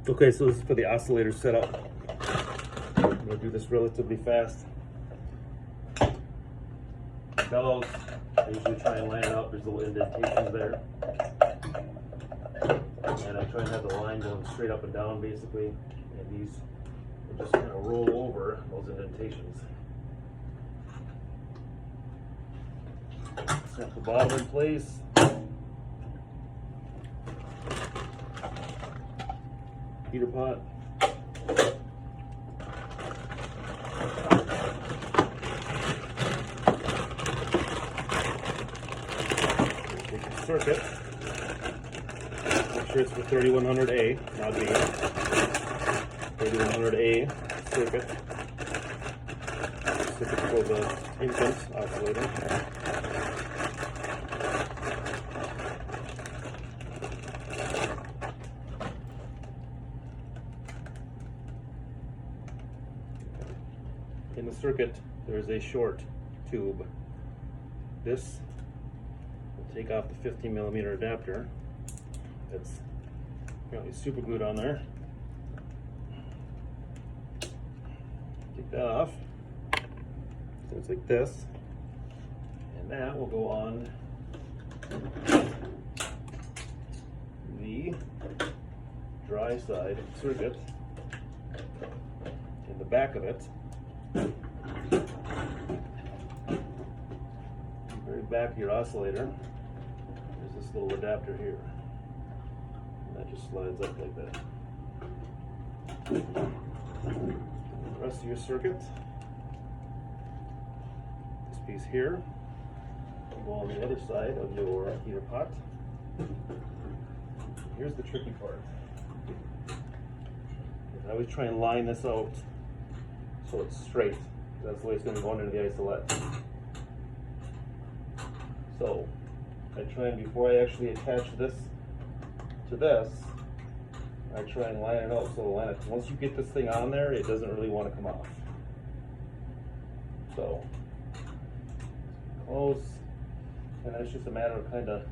Okay, so this is for the oscillator setup. I'm going to do this relatively fast. Bellows, I usually try and line it up. There's little indentations there. And I try and have the line going straight up and down basically. And these will just kind of roll over those indentations. Snap the bottom in place. Heater pot. Take your circuit. Make sure it's the 3100A, not B. 3100A circuit. Circuit for the infant oscillator. In the circuit, there is a short tube. This will take off the 15mm adapter that's apparently super glued on there. Take that off. So it's like this. And that will go on the dry side of the circuit. In the back of it, very back of your oscillator, there's this little adapter here. And that just slides up like that. The rest of your circuit, this piece here, will go on the other side of your heater pot. Here's the tricky part. I always try and line this out so it's straight. That's the way it's going to go under the isolette. So I try and, before I actually attach this to this, I try and line it out so the line, once you get this thing on there, it doesn't really want to come off. So close, and then it's just a matter of kind of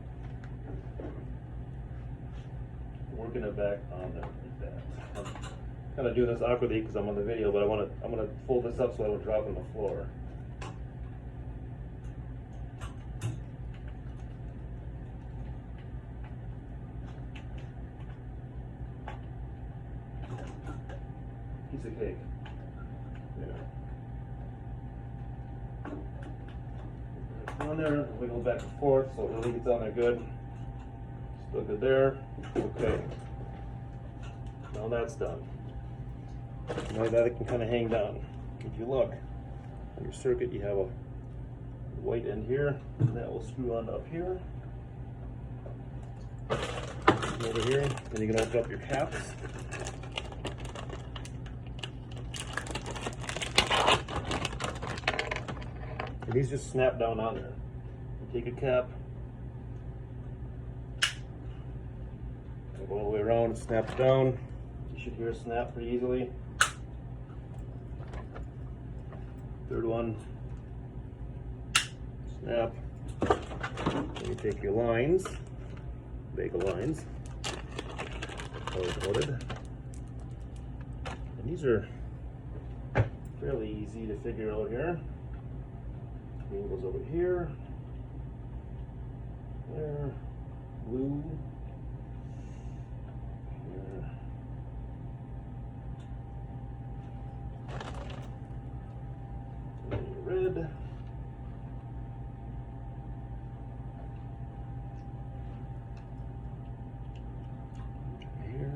working it back on there like that. I'm kind of doing this awkwardly because I'm on the video, but I'm gonna fold this up so I don't drop on the floor. Piece of cake. Yeah. On there, wiggle back and forth so it really gets on there good. Still good there. Okay. Now that's done. Now that it can kind of hang down. If you look on your circuit, you have a white end here, and that will screw on up here. Over here, then you can open up your caps. And these just snap down on there. You take a cap, go all the way around, it snaps down. You should hear a snap pretty easily. Third one, snap. Then you take your lines, bagel lines, color-coded. And these are fairly easy to figure out here. Green goes over here, there, blue, here. Red. Here.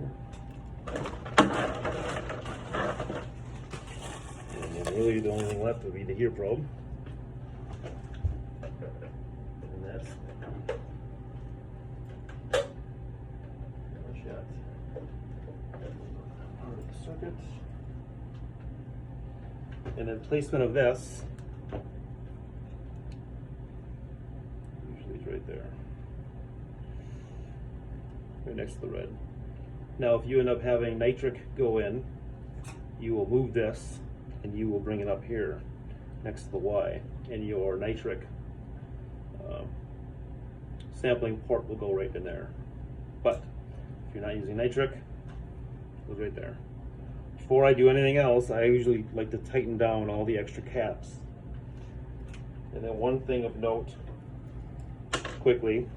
And then really the only thing left would be the heater probe. And that's shot. Part of the circuit. And then placement of this, usually it's right there, right next to the red. Now if you end up having nitric go in, you will move this and you will bring it up here next to the Y, and your nitric sampling port will go right in there. But if you're not using nitric, Goes right there. Before I do anything else, I usually like to tighten down all the extra caps. And then one thing of note, quickly,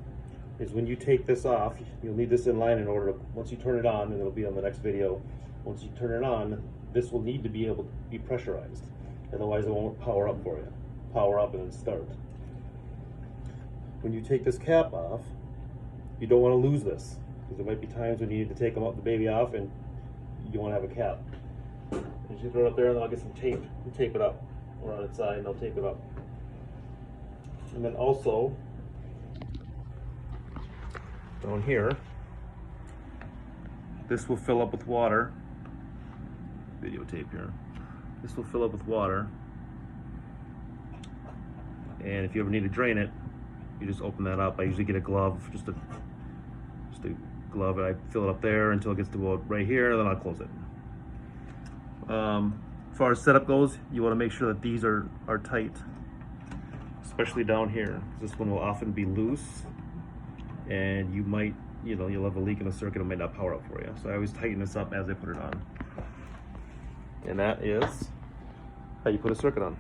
is when you take this off, you'll need this in line in order to, once you turn it on, and it'll be on the next video, once you turn it on, this will need to be able to be pressurized. Otherwise it won't power up for you. Power up and then start. When you take this cap off, you don't want to lose this, because there might be times when you need to take the baby off and you want to have a cap. Just throw it up there, and then I'll get some tape and tape it up. Or on its side, and I'll tape it up. And then also, down here, this will fill up with water. Videotape here. This will fill up with water. And if you ever need to drain it, you just open that up. I usually get a glove, just a glove, and I fill it up there until it gets to about right here, and then I'll close it. As far as setup goes, you want to make sure that these are tight, especially down here. This one will often be loose, and you might, you'll have a leak in the circuit, it might not power up for you. So I always tighten this up as I put it on. And that is how you put a circuit on.